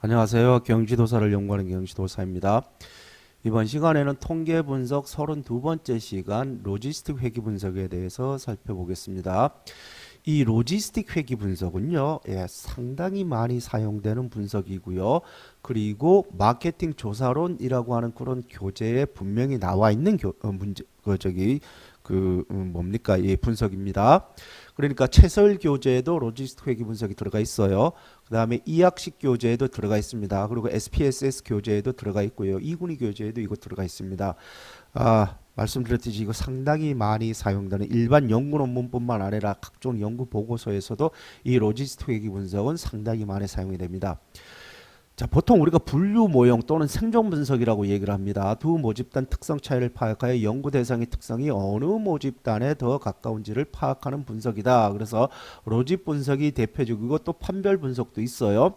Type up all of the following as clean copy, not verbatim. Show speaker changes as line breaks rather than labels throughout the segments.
안녕하세요. 경지도사를 연구하는 경지도사입니다. 이번 시간에는 통계 분석 32번째 시간 로지스틱 회귀 분석에 대해서 살펴보겠습니다. 이 로지스틱 회귀 분석은요, 상당히 많이 사용되는 분석이고요. 그리고 마케팅 조사론이라고 하는 그런 교재에 분명히 나와 있는 뭡니까? 이 분석입니다. 그러니까 최서일 교재에도 로지스틱 회귀 분석이 들어가 있어요. 그 다음에 이학식 교재에도 들어가 있습니다. 그리고 SPSS 교재에도 들어가 있고요. 이군희 교재에도 이거 들어가 있습니다. 말씀드렸듯이 이거 상당히 많이 사용되는 일반 연구 논문뿐만 아니라 각종 연구 보고서에서도 이 로지스틱 회귀 분석은 상당히 많이 사용이 됩니다. 자, 보통 우리가 분류 모형 또는 생존 분석이라고 얘기를 합니다. 두 모집단 특성 차이를 파악하여 연구 대상의 특성이 어느 모집단에 더 가까운지를 파악하는 분석이다. 그래서 로집 분석이 대표적이고 또 판별 분석도 있어요.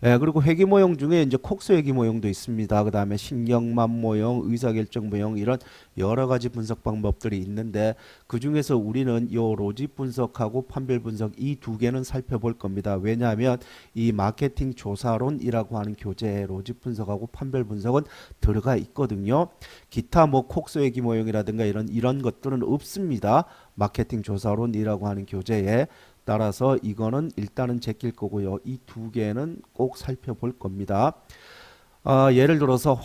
그리고 회귀 모형 중에 이제 콕스 회귀 모형도 있습니다. 그 다음에 신경만 모형, 의사결정 모형 이런 여러 가지 분석 방법들이 있는데 그 중에서 우리는 요 로집 분석하고 판별 분석 이 두 개는 살펴볼 겁니다. 왜냐하면 이 마케팅 조사론이라고 하는 교재에 로집 분석하고 판별 분석은 들어가 있거든요. 기타 뭐 콕스 회귀 모형이라든가 이런 것들은 없습니다. 마케팅 조사론이라고 하는 교재에. 따라서 이거는 일단은 제낄 거고요. 이 두 개는 꼭 살펴볼 겁니다. 예를 들어서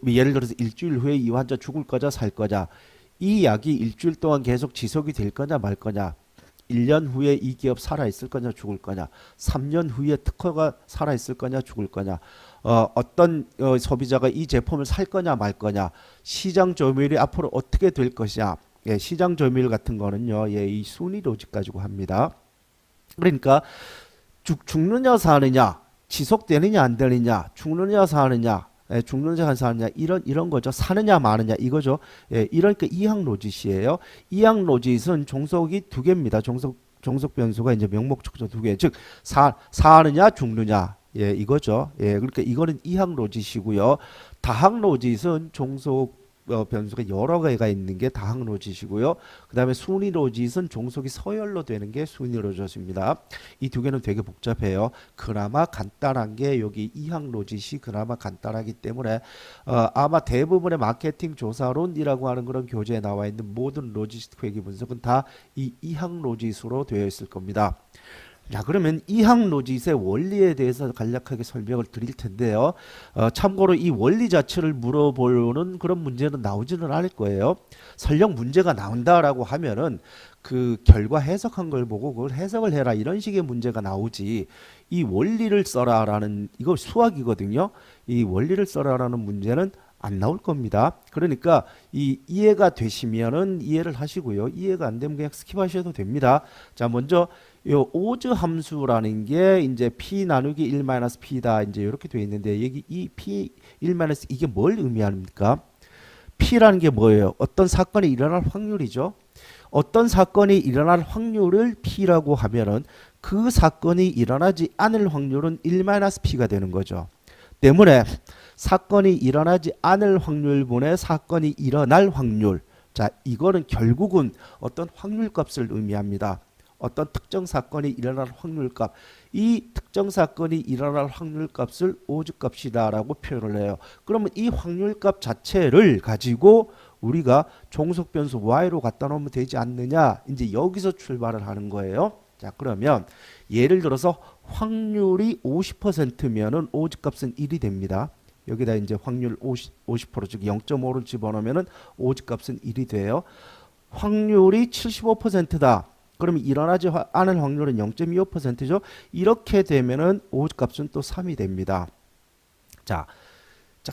예를 들어서 일주일 후에 이 환자 죽을 거냐 살 거냐, 이 약이 일주일 동안 계속 지속이 될 거냐 말 거냐, 1년 후에 이 기업 살아있을 거냐 죽을 거냐, 3년 후에 특허가 살아있을 거냐 죽을 거냐, 어떤 소비자가 이 제품을 살 거냐 말 거냐, 시장 점유율이 앞으로 어떻게 될 것이냐. 시장 점유율 같은 거는요, 이 순위 로직 가지고 합니다. 그러니까 죽느냐 사느냐, 지속되느냐 안 되느냐, 죽느냐 사느냐, 죽느냐 사느냐 이런 거죠. 사느냐 마느냐 이거죠. 이러니까 이항 로짓이에요. 이항 로짓은 종속이 두 개입니다. 종속 변수가 이제 명목적조 두 개. 즉 사느냐 죽느냐. 이거죠. 그러니까 이거는 이항 로짓이고요. 다항 로짓은 종속 변수가 여러 개가 있는 게 다항 로짓이고요. 그 다음에 순위 로짓은 종속이 서열로 되는 게 순위 로짓입니다. 이 두 개는 되게 복잡해요. 그나마 간단한 게 여기 이항 로짓이 그나마 간단하기 때문에 아마 대부분의 마케팅 조사론이라고 하는 그런 교재에 나와 있는 모든 로지스틱 회귀 분석은 다 이 이항 로짓으로 되어 있을 겁니다. 자, 그러면 이항 로짓의 원리에 대해서 간략하게 설명을 드릴 텐데요. 참고로 이 원리 자체를 물어보는 그런 문제는 나오지는 않을 거예요. 설령 문제가 나온다라고 하면은 그 결과 해석한 걸 보고 그걸 해석을 해라 이런 식의 문제가 나오지, 이 원리를 써라라는, 이거 수학이거든요. 이 원리를 써라라는 문제는 안 나올 겁니다. 그러니까 이해가 되시면은 이해를 하시고요. 이해가 안 되면 그냥 스킵하셔도 됩니다. 자, 먼저 요 오즈 함수라는 게 이제 p 나누기 1 마이너스 p다 이제 이렇게 되어 있는데, 여기 이 p 1 마이너스 이게 뭘 의미합니까? p라는 게 뭐예요? 어떤 사건이 일어날 확률이죠. 어떤 사건이 일어날 확률을 p라고 하면은 그 사건이 일어나지 않을 확률은 1 마이너스 p가 되는 거죠. 때문에 사건이 일어나지 않을 확률분의 사건이 일어날 확률. 자, 이거는 결국은 어떤 확률값을 의미합니다. 어떤 특정 사건이 일어날 확률값, 이 특정 사건이 일어날 확률값을 오즈값이다라고 표현을 해요. 그러면 이 확률값 자체를 가지고 우리가 종속 변수 y로 갖다 놓으면 되지 않느냐, 이제 여기서 출발을 하는 거예요. 자, 그러면 예를 들어서 확률이 50%면은 오즈값은 1이 됩니다. 여기다 이제 확률 50%, 즉 0.5를 집어넣으면은 오즈값은 1이 돼요. 확률이 75%다. 그러면 일어나지 않을 확률은 0.25%죠. 이렇게 되면은 오즈값은 또 3이 됩니다. 자,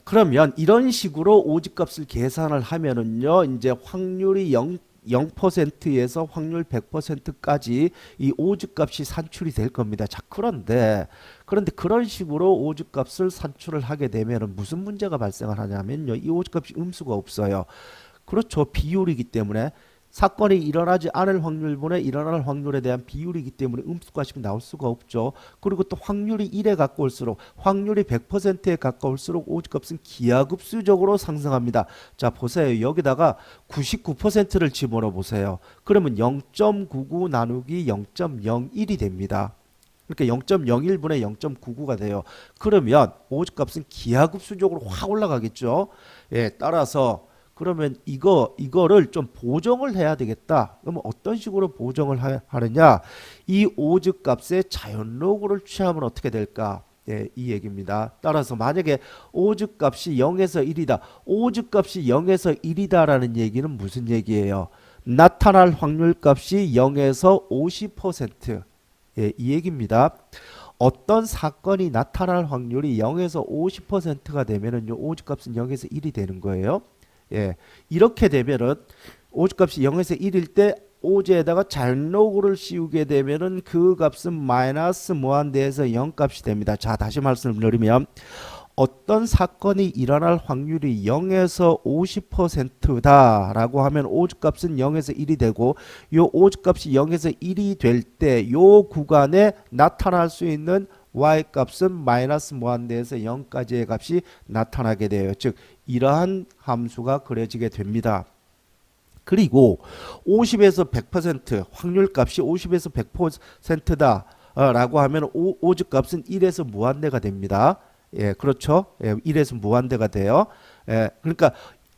그러면 이런 식으로 오즈값을 계산을 하면은요, 이제 확률이 0%에서 확률 100%까지 이 오즈값이 산출이 될 겁니다. 자, 그런데 그런 식으로 오즈값을 산출을 하게 되면은 무슨 문제가 발생을 하냐면요, 이 오즈값이 음수가 없어요. 그렇죠. 비율이기 때문에 사건이 일어나지 않을 확률분의 일어날 확률에 대한 비율이기 때문에 음수가식이 나올 수가 없죠. 그리고 또 확률이 1에 가까울수록, 확률이 100%에 가까울수록 오즈값은 기하급수적으로 상승합니다. 자, 보세요. 여기다가 99%를 집어넣어 보세요. 그러면 0.99 나누기 0.01이 됩니다. 그러니까 0.01분의 0.99가 돼요. 그러면 오즈값은 기하급수적으로 확 올라가겠죠. 예, 따라서 그러면 이거를 좀 보정을 해야 되겠다. 그러면 어떤 식으로 보정을 하느냐? 이 오즈값의 자연로그를 취하면 어떻게 될까? 예, 이 얘기입니다. 따라서 만약에 오즈값이 0에서 1이다. 오즈값이 0에서 1이다라는 얘기는 무슨 얘기예요? 나타날 확률값이 0에서 50%. 예, 이 얘기입니다. 어떤 사건이 나타날 확률이 0에서 50%가 되면은요, 오즈값은 0에서 1이 되는 거예요. 예, 이렇게 되면은 오즈값이 0에서 1일 때 오즈에다가 자연로그를 씌우게 되면은 그 값은 마이너스 무한대에서 0 값이 됩니다. 자, 다시 말씀을 드리면 어떤 사건이 일어날 확률이 0에서 50%다라고 하면 오즈값은 0에서 1이 되고 요 오즈값이 0에서 1이 될 때 요 구간에 나타날 수 있는 y값은 마이너스 무한대에서 0까지의 값이 나타나게 돼요. 즉 이러한 함수가 그려지게 됩니다. 그리고 50에서 100% 확률값이 50에서 100%다 라고 하면 오즈값은 1에서 무한대가 됩니다. 예, 그렇죠. 예, 1에서 무한대가 돼요. 예, 그러니까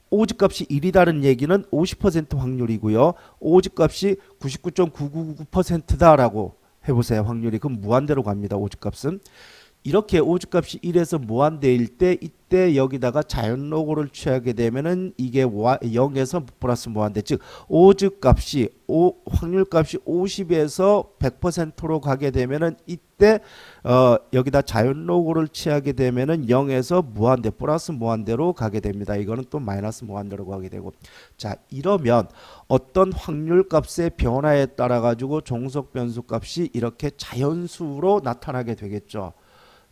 오즈값이 1이다는 얘기는 50% 확률이고요. 오즈값이 99.999%다라고 해보세요. 확률이. 그럼 무한대로 갑니다. 오즈값은. 이렇게 오즈값이 1에서 무한대일 때 이때 여기다가 자연로그를 취하게 되면은 이게 0에서 플러스 무한대, 즉 오즈값이 확률값이 50에서 100%로 가게 되면은 이때 여기다 자연로그를 취하게 되면은 0에서 무한대 플러스 무한대로 가게 됩니다. 이거는 또 마이너스 무한대로 가게 되고, 자 이러면 어떤 확률값의 변화에 따라 가지고 종속 변수 값이 이렇게 자연수로 나타나게 되겠죠.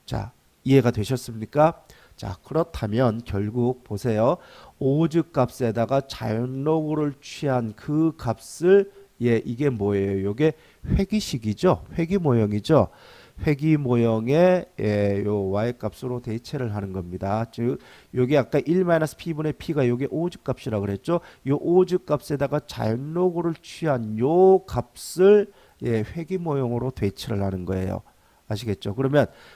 자, 이해가 되셨습니까? 자, 그렇다면 결국 보세요. 오즈 값에다가 자연로그를 취한 그 값을, 예, 이게 뭐예요? 이게 회귀식이죠. 회귀 모형이죠. 회귀 모형의, 예, 요 y 값으로 대체를 하는 겁니다. 즉 요게 아까 1-p분의 p가 요게 오즈 값이라고 그랬죠. 요 오즈 값에다가 자연로그를 취한 요 값을, 예, 회귀 모형으로 대체를 하는 거예요. 아시겠죠?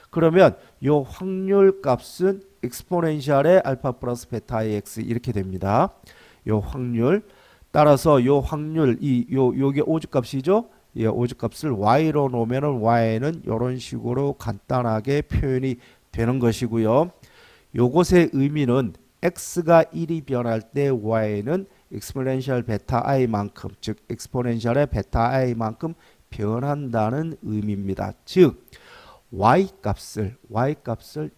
그러면 요 확률 값은 exponential의 알파 플러스 베타의 x 이렇게 됩니다. 요 확률, 따라서 요 확률 요게 오즈 값이죠? 예, 오즈 값을 y로 놓으면은 y는 이런 식으로 간단하게 표현이 되는 것이고요. 요것의 의미는 x가 1이 변할 때 y는 exponential 베타 i만큼, 즉 exponential의 베타 i만큼 변한다는 의미입니다. 즉 y값을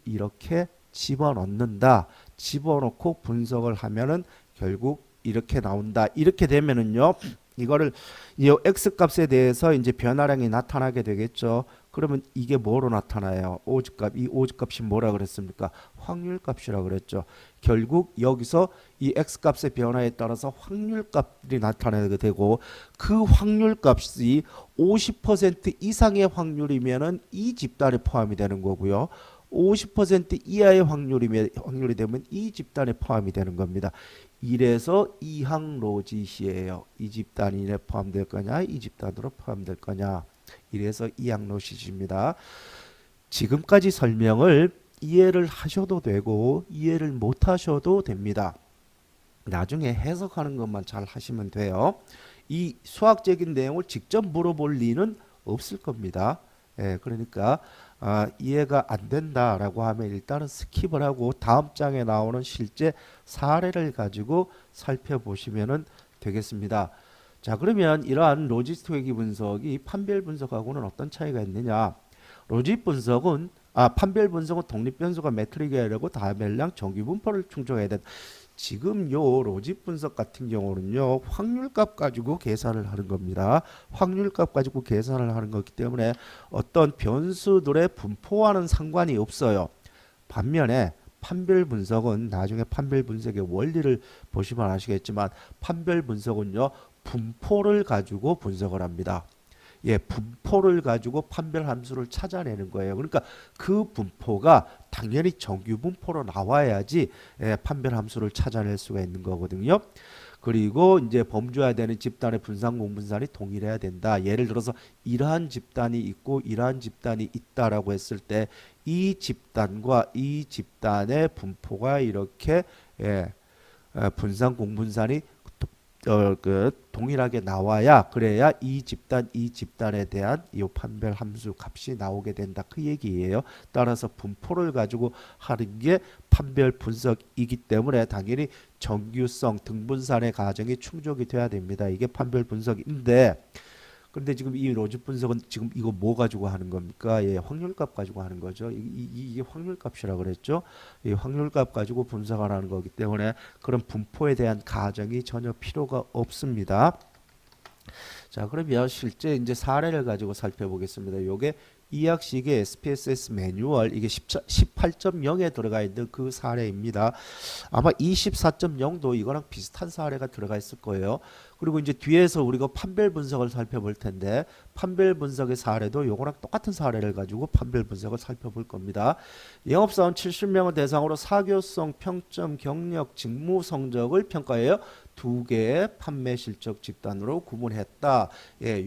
이렇게 집어넣는다. 집어넣고 분석을 하면은 결국 이렇게 나온다. 이렇게 되면은요, 이거를 이 x값에 대해서 이제 변화량이 나타나게 되겠죠. 그러면 이게 뭐로 나타나요? 오즈값. 이 오즈값이 뭐라 그랬습니까? 확률값이라 그랬죠. 결국 여기서 이 x값의 변화에 따라서 확률값이 나타나게 되고, 그 확률값이 50% 이상의 확률이면은 이 집단에 포함이 되는 거고요. 50% 이하의 확률이 되면 이 집단에 포함이 되는 겁니다. 이래서 이항 로짓이에요. 이 집단이 포함될 거냐, 이 집단으로 포함될 거냐. 이래서 이항 로짓입니다. 지금까지 설명을 이해를 하셔도 되고 이해를 못 하셔도 됩니다. 나중에 해석하는 것만 잘 하시면 돼요. 이 수학적인 내용을 직접 물어볼 리는 없을 겁니다. 예, 그러니까 이해가 안 된다라고 하면 일단은 스킵을 하고 다음 장에 나오는 실제 사례를 가지고 살펴보시면 되겠습니다. 자, 그러면 이러한 로지스트 회귀 분석이 판별 분석하고는 어떤 차이가 있느냐? 로직 분석은 판별 분석은 독립 변수가 매트릭이어야 되고 다변량 정규 분포를 충족해야 된다. 지금 요 로직 분석 같은 경우는요, 확률값 가지고 계산을 하는 겁니다. 확률값 가지고 계산을 하는 거기 때문에 어떤 변수들의 분포와는 상관이 없어요. 반면에 판별 분석은 나중에 판별 분석의 원리를 보시면 아시겠지만, 판별 분석은요, 분포를 가지고 분석을 합니다. 예, 분포를 가지고 판별 함수를 찾아내는 거예요. 그러니까 그 분포가 당연히 정규 분포로 나와야지, 예, 판별 함수를 찾아낼 수가 있는 거거든요. 그리고 이제 범주해야 되는 집단의 분산 공분산이 동일해야 된다. 예를 들어서 이러한 집단이 있고 이러한 집단이 있다라고 했을 때 이 집단과 이 집단의 분포가 이렇게 분산 공분산이 동일하게 나와야 그래야 이 집단에 대한 이 판별 함수 값이 나오게 된다 그 얘기예요. 따라서 분포를 가지고 하는 게 판별 분석이기 때문에 당연히 정규성 등분산의 가정이 충족이 돼야 됩니다. 이게 판별 분석인데 근데 지금 이 로지 분석은 지금 이거 뭐 가지고 하는 겁니까? 확률값 가지고 하는 거죠. 이게 확률값이라고 그랬죠. 이 확률값 가지고 분석을 하는 거기 때문에 그런 분포에 대한 가정이 전혀 필요가 없습니다. 자, 그러면 실제 이제 사례를 가지고 살펴보겠습니다. 요게 이학식의 SPSS 매뉴얼 이게 18.0에 들어가 있는 그 사례입니다. 아마 24.0도 이거랑 비슷한 사례가 들어가 있을 거예요. 그리고 이제 뒤에서 우리가 판별 분석을 살펴볼 텐데 판별 분석의 사례도 요거랑 똑같은 사례를 가지고 판별 분석을 살펴볼 겁니다. 영업사원 70명을 대상으로 사교성, 평점, 경력, 직무 성적을 평가해요. 두 개의 판매 실적 집단으로 구분했다.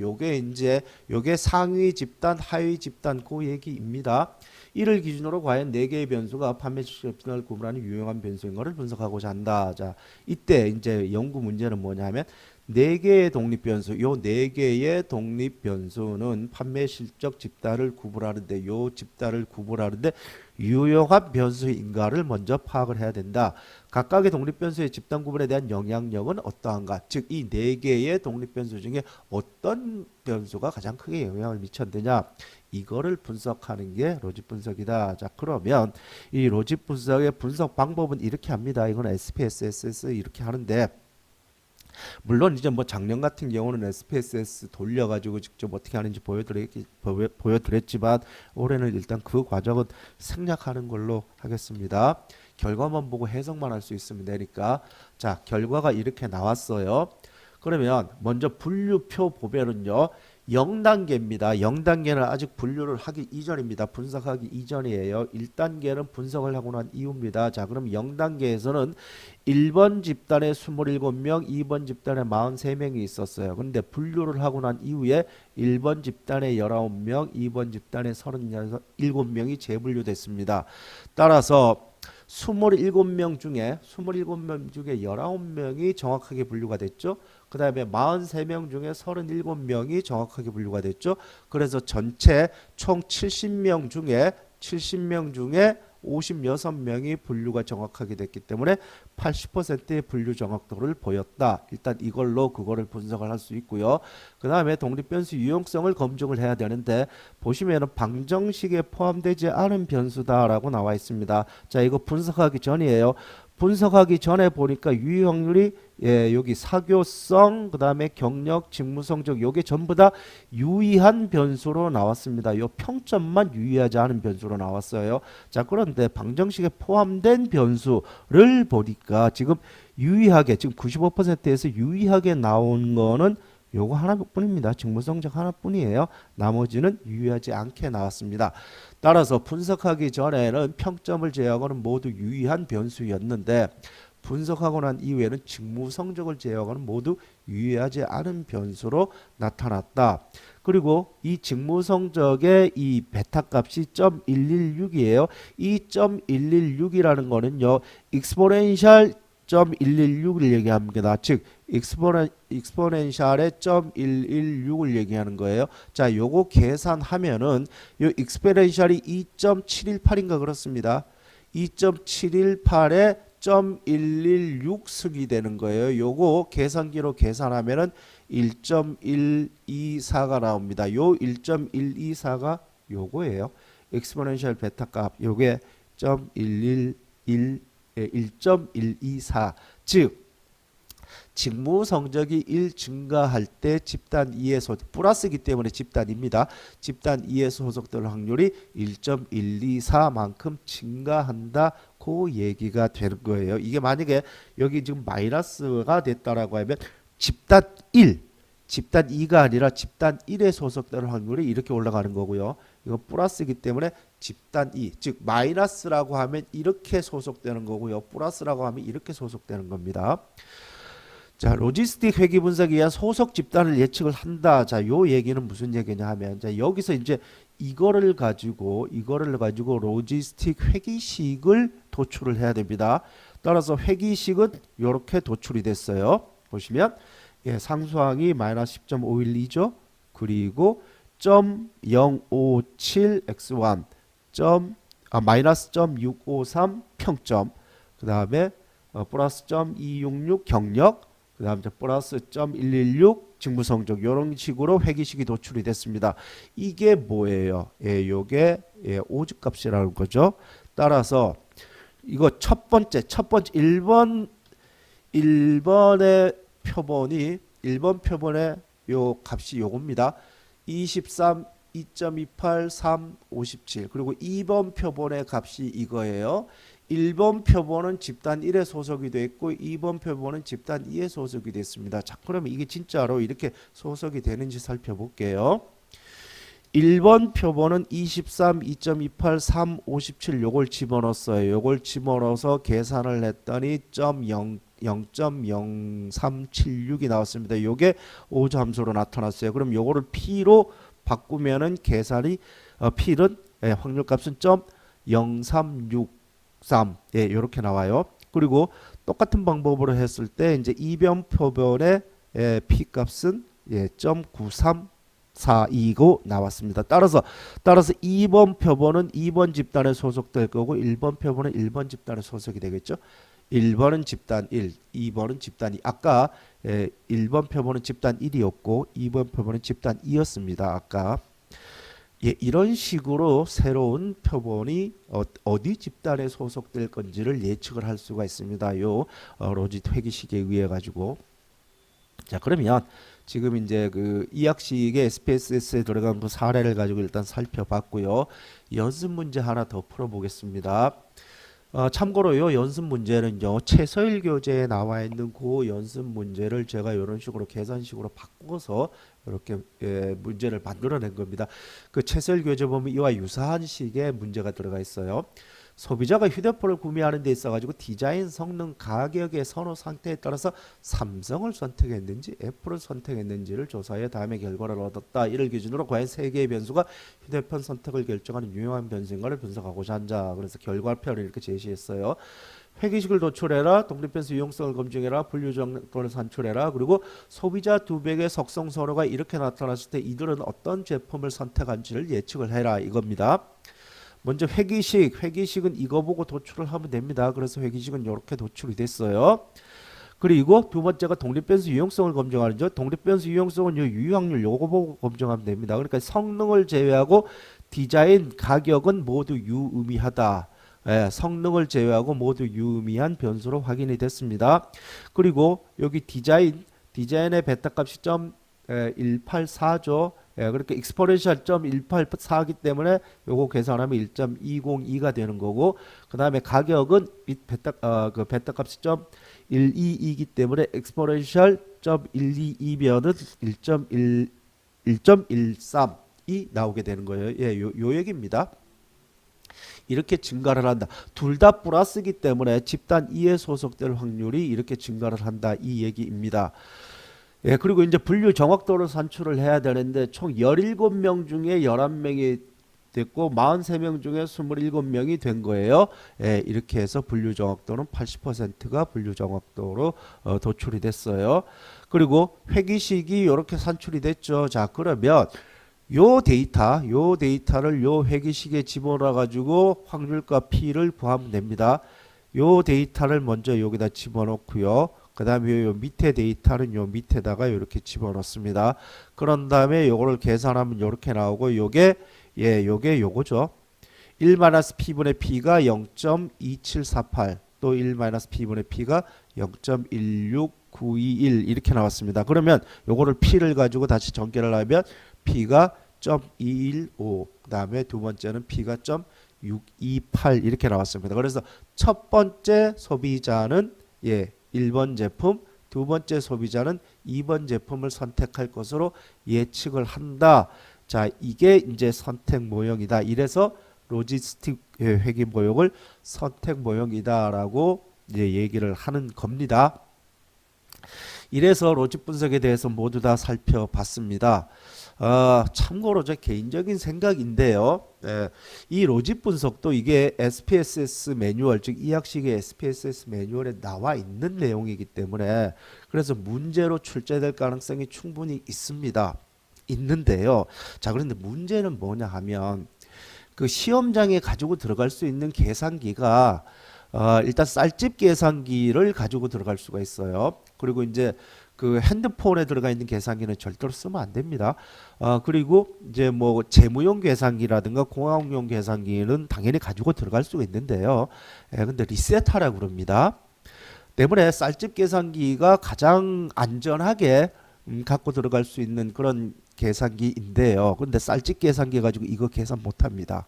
요게 상위 집단, 하위 집단 그 얘기입니다. 이를 기준으로 과연 4개의 변수가 판매 실적 집단을 구분하는 유용한 변수인 것을 분석하고자 한다. 자, 이때 이제 연구 문제는 뭐냐면 4개의 독립 변수, 요 4개의 독립 변수는 판매 실적 집단을 구분하는데 요 집단을 구분하는데 유용한 변수인가를 먼저 파악을 해야 된다. 각각의 독립 변수의 집단 구분에 대한 영향력은 어떠한가? 즉 이 4개의 독립 변수 중에 어떤 변수가 가장 크게 영향을 미쳤느냐? 이거를 분석하는 게 로직 분석이다. 자, 그러면 이 로직 분석의 분석 방법은 이렇게 합니다. 이건 SPSS 이렇게 하는데 물론 이제 뭐 작년 같은 경우는 SPSS 돌려가지고 직접 어떻게 하는지 보여드렸지만 올해는 일단 그 과정은 생략하는 걸로 하겠습니다. 결과만 보고 해석만 할 수 있으면 되니까. 자, 결과가 이렇게 나왔어요. 그러면 먼저 분류표 보면은요. 0단계입니다. 0단계는 아직 분류를 하기 이전입니다. 분석하기 이전이에요. 1단계는 분석을 하고 난 이후입니다. 자, 그럼 0단계에서는 1번 집단에 27명, 2번 집단에 43명이 있었어요. 근데 분류를 하고 난 이후에 1번 집단에 19명, 2번 집단에 37명이 재분류됐습니다. 따라서 27명 중에 19명이 정확하게 분류가 됐죠. 그 다음에 43명 중에 37명이 정확하게 분류가 됐죠. 그래서 전체 총 70명 중에 56명이 분류가 정확하게 됐기 때문에 80%의 분류 정확도를 보였다. 일단 이걸로 그거를 분석을 할 수 있고요. 그 다음에 독립변수 유용성을 검증을 해야 되는데 보시면은 방정식에 포함되지 않은 변수다라고 나와 있습니다. 자, 이거 분석하기 전이에요. 분석하기 전에 보니까 유의 확률이 여기 사교성, 그 다음에 경력, 직무 성적 요게 전부 다 유의한 변수로 나왔습니다. 요 평점만 유의하지 않은 변수로 나왔어요. 자, 그런데 방정식에 포함된 변수를 보니까 지금 유의하게 지금 95%에서 유의하게 나온 거는 요거 하나뿐입니다. 직무 성적 하나뿐이에요. 나머지는 유의하지 않게 나왔습니다. 따라서 분석하기 전에는 평점을 제외하고는 모두 유의한 변수였는데 분석하고 난 이후에는 직무 성적을 제외하고는 모두 유의하지 않은 변수로 나타났다. 그리고 이 직무 성적의 이 베타 값이 0.116이에요. 이 0.116이라는 거는요. 익스포넨셜 0.116을 얘기합니다. 즉 익스포넨셜의 0.116을 얘기하는 거예요. 자, 요거 계산하면은 요 익스포넨셜이 2.718인가 그렇습니다. 2.718에 0.116승이 되는 거예요. 요거 계산기로 계산하면은 1.124가 나옵니다. 요 1.124가 요거예요. 익스포넨셜 베타 값 요게 1.124 즉 직무 성적이 1 증가할 때 집단 2의 소속 플러스이기 때문에 집단입니다. 집단 2의 소속될 확률이 1.124만큼 증가한다. 그 얘기가 되는 거예요. 이게 만약에 여기 지금 마이너스가 됐다라고 하면 집단 1, 집단 2가 아니라 집단 1에 소속될 확률이 이렇게 올라가는 거고요. 이거 플러스이기 때문에 집단 2, 즉 마이너스라고 하면 이렇게 소속되는 거고요. 플러스라고 하면 이렇게 소속되는 겁니다. 자, 로지스틱 회계 분석에 의한 소속 집단을 예측을 한다. 자, 요 얘기는 무슨 얘기냐 하면, 자, 여기서 이제 이거를 가지고 로지스틱 회계식을 도출을 해야 됩니다. 따라서 회계식은 이렇게 도출이 됐어요. 보시면 예, 상수항이 마이너스 10.512죠. 그리고 0.057x1 마이너스 0.653 평점, 그 다음에 플러스 0.266 경력, 그 다음에 플러스 0.116 직무성적, 이런 식으로 회계식이 도출이 됐습니다. 이게 뭐예요? 예, 요게 예, 오직값이라는 거죠. 따라서 이거 첫 번째 1번의 표본이 1번 표본의 요 값이 요겁니다. 23, 2.28, 3, 57. 그리고 2번 표본의 값이 이거예요. 1번 표본은 집단 1에 소속이 되어 있고 2번 표본은 집단 2에 소속이 됐습니다. 자, 그러면 이게 진짜로 이렇게 소속이 되는지 살펴볼게요. 1번 표본은 23, 2.28, 3, 57 요걸 집어넣었어요. 요걸 집어넣어서 계산을 했더니 0.0376이 나왔습니다. 요게 오조 함수로 나타났어요. 그럼 요거를 P로 바꾸면은 계산이 P는 예, 확률값은 0.0363 예, 이렇게 나와요. 그리고 똑같은 방법으로 했을 때 이제 2번 표본의 예, P 값은 예, 0.9342고 나왔습니다. 따라서 2번 표본은 2번 집단에 소속될 거고 1번 표본은 1번 집단에 소속이 되겠죠. 1번은 집단 1, 2번은 집단 2. 아까 1번 표본은 집단 1이었고 2번 표본은 집단 2였습니다. 아까 예, 이런 식으로 새로운 표본이 어디 집단에 소속될 건지를 예측을 할 수가 있습니다. 요 로짓 회계식에 의해 가지고. 자, 그러면 지금 이제 그 이학식의 SPSS에 들어간 그 사례를 가지고 일단 살펴봤고요. 연습 문제 하나 더 풀어보겠습니다. 참고로요, 연습 문제는요, 최서일 교재에 나와 있는 그 연습 문제를 제가 이런 식으로 계산식으로 바꿔서 이렇게 문제를 만들어낸 겁니다. 그 최서일 교재 보면 이와 유사한 식의 문제가 들어가 있어요. 소비자가 휴대폰을 구매하는 데 있어가지고 디자인, 성능, 가격의 선호 상태에 따라서 삼성을 선택했는지 애플을 선택했는지를 조사해 다음에 결과를 얻었다. 이를 기준으로 과연 세 개의 변수가 휴대폰 선택을 결정하는 유용한 변수인가를 분석하고자 한다. 그래서 결과표를 이렇게 제시했어요. 회계식을 도출해라, 독립변수 유용성을 검증해라, 분류정도를 산출해라. 그리고 소비자 두 백의 속성 선호가 이렇게 나타났을 때 이들은 어떤 제품을 선택한지를 예측을 해라. 이겁니다. 먼저 회계식은 이거 보고 도출을 하면 됩니다. 그래서 회계식은 이렇게 도출이 됐어요. 그리고 두 번째가 독립변수 유용성을 검증하는죠. 독립변수 유용성은 요 유효확률 요거 보고 검증하면 됩니다. 그러니까 성능을 제외하고 디자인, 가격은 모두 유의미하다. 예, 성능을 제외하고 모두 유의미한 변수로 확인이 됐습니다. 그리고 여기 디자인의 베타값이 184죠. 예, 그렇게 익스포넨셜 184기 때문에 요거 계산하면 1.202가 되는 거고, 그 다음에 가격은 그 베타 값이 122이기 때문에 익스포넨셜 122면은 1.13이 나오게 되는 거예요. 예, 요 얘기입니다. 이렇게 증가를 한다. 둘 다 플러스이기 때문에 집단 2에 소속될 확률이 이렇게 증가를 한다. 이 얘기입니다. 예, 그리고 이제 분류 정확도를 산출을 해야 되는데 총 17명 중에 11명이 됐고 43명 중에 27명이 된 거예요. 예, 이렇게 해서 분류 정확도는 80%가 분류 정확도로 도출이 됐어요. 그리고 회계식이 이렇게 산출이 됐죠. 자, 그러면 요 데이터를 요 회계식에 집어넣어 가지고 확률과 P를 구하면 됩니다. 요 데이터를 먼저 여기다 집어넣고요. 그 다음에 요 밑에 데이터는 요 밑에다가 이렇게 집어넣습니다. 그런 다음에 요거를 계산하면 요렇게 나오고 요게 요거죠. 1-P분의 P가 0.2748 또 1-P분의 P가 0.16921 이렇게 나왔습니다. 그러면 요거를 P를 가지고 다시 전개를 하면 P가 0.215 그 다음에 두 번째는 P가 0.628 이렇게 나왔습니다. 그래서 첫 번째 소비자는 1번 제품, 두 번째 소비자는 2번 제품을 선택할 것으로 예측을 한다. 자, 이게 이제 선택 모형이다. 이래서 로지스틱 회계 모형을 선택 모형이다라고 이제 얘기를 하는 겁니다. 이래서 로직 분석에 대해서 모두 다 살펴봤습니다. 참고로 제 개인적인 생각인데요. 예, 이 로직 분석도 이게 SPSS 매뉴얼, 즉 이학식의 SPSS 매뉴얼에 나와 있는 내용이기 때문에 그래서 문제로 출제될 가능성이 충분히 있습니다. 있는데요. 자, 그런데 문제는 뭐냐 하면 그 시험장에 가지고 들어갈 수 있는 계산기가 일단 쌀집 계산기를 가지고 들어갈 수가 있어요. 그리고 이제 그 핸드폰에 들어가 있는 계산기는 절대로 쓰면 안 됩니다. 그리고 이제 뭐 재무용 계산기라든가 공학용 계산기는 당연히 가지고 들어갈 수가 있는데요. 근데 리셋하라고 그럽니다. 때문에 쌀집 계산기가 가장 안전하게 갖고 들어갈 수 있는 그런 계산기인데요. 근데 쌀집 계산기 가지고 이거 계산 못 합니다.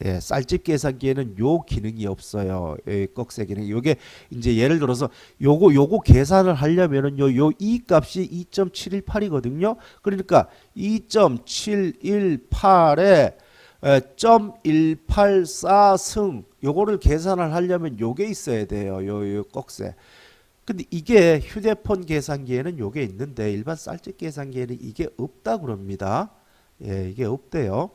예, 쌀집 계산기에는 요 기능이 없어요. 예, 꺽쇠 기능. 요게 이제 예를 들어서 요거 계산을 하려면은 요 이 값이 2.718이거든요. 그러니까 2.718에 0.184승 요거를 계산을 하려면 요게 있어야 돼요. 요 꺽쇠. 근데 이게 휴대폰 계산기에는 요게 있는데 일반 쌀집 계산기에는 이게 없다 그럽니다. 예, 이게 없대요.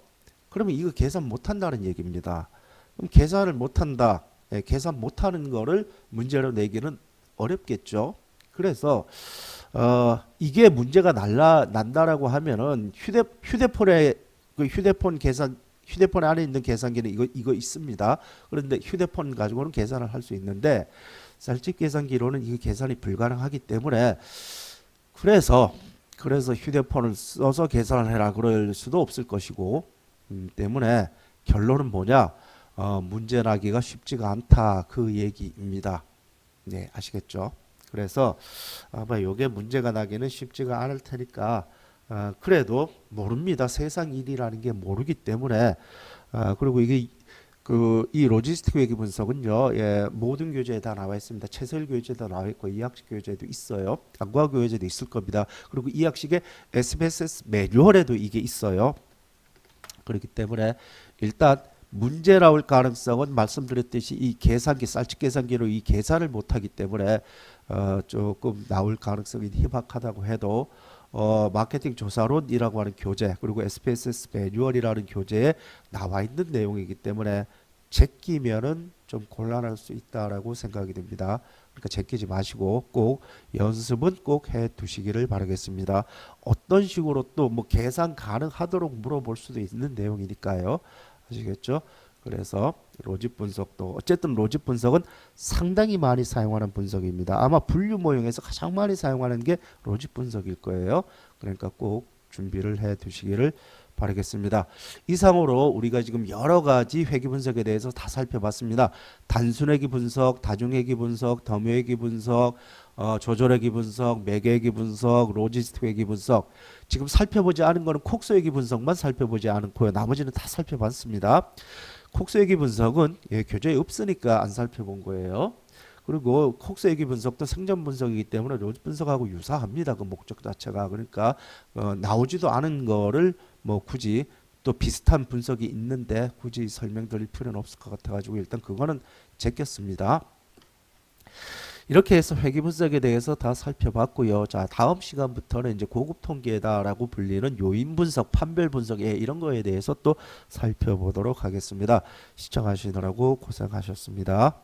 그러면 이거 계산 못 한다는 얘기입니다. 그럼 계산을 못 한다. 예, 계산 못 하는 거를 문제로 내기는 어렵겠죠. 그래서 이게 문제가 난다라고 하면은 휴대폰에 그 휴대폰 안에 있는 계산기는 이거 있습니다. 그런데 휴대폰 가지고는 계산을 할 수 있는데 쌀집 계산기로는 이게 계산이 불가능하기 때문에 그래서 휴대폰을 써서 계산을 해라 그럴 수도 없을 것이고 때문에 결론은 뭐냐? 문제 나기가 쉽지가 않다 그 얘기입니다. 네, 아시겠죠? 그래서 아마 요게 문제가 나기는 쉽지가 않을 테니까 그래도 모릅니다. 세상 일이라는 게 모르기 때문에 그리고 이게 이 로지스틱 회계 분석은요, 예, 모든 교재에 다 나와 있습니다. 최설 교재도 나와 있고 이학식 교재도 있어요. 안과 교재도 있을 겁니다. 그리고 이학식의 SPSS 매뉴얼에도 이게 있어요. 그렇기 때문에 일단 문제 나올 가능성은 말씀드렸듯이 이 계산기 쌀집 계산기로 이 계산을 못하기 때문에 조금 나올 가능성이 희박하다고 해도 마케팅 조사론이라고 하는 교재 그리고 SPSS 매뉴얼이라는 교재에 나와 있는 내용이기 때문에 제끼면은 좀 곤란할 수 있다라고 생각이 됩니다. 그러니까 제끼지 마시고 꼭 연습은 꼭 해 두시기를 바라겠습니다. 어떤 식으로 또 뭐 계산 가능하도록 물어볼 수도 있는 내용이니까요. 아시겠죠? 그래서 로직 분석도 어쨌든 로직 분석은 상당히 많이 사용하는 분석입니다. 아마 분류 모형에서 가장 많이 사용하는 게 로직 분석일 거예요. 그러니까 꼭 준비를 해 두시기를 바라겠습니다. 이상으로 우리가 지금 여러 가지 회계 분석에 대해서 다 살펴봤습니다. 단순회계 분석, 다중회계 분석, 덤회계 분석, 조절회계 분석, 매개회계 분석, 로지스틱 회계 분석. 지금 살펴보지 않은 거는 콕스회계 분석만 살펴보지 않고요. 나머지는 다 살펴봤습니다. 콕스회계 분석은 교재에 없으니까 안 살펴본 거예요. 그리고 콕스회계 분석도 생전 분석이기 때문에 로직 분석하고 유사합니다. 그 목적 자체가. 그러니까 나오지도 않은 거를 뭐 굳이 또 비슷한 분석이 있는데 굳이 설명드릴 필요는 없을 것 같아가지고 일단 그거는 제꼈습니다. 이렇게 해서 회계 분석에 대해서 다 살펴봤고요. 자, 다음 시간부터는 이제 고급 통계다라고 불리는 요인 분석, 판별 분석 이런 거에 대해서 또 살펴보도록 하겠습니다. 시청하시느라고 고생하셨습니다.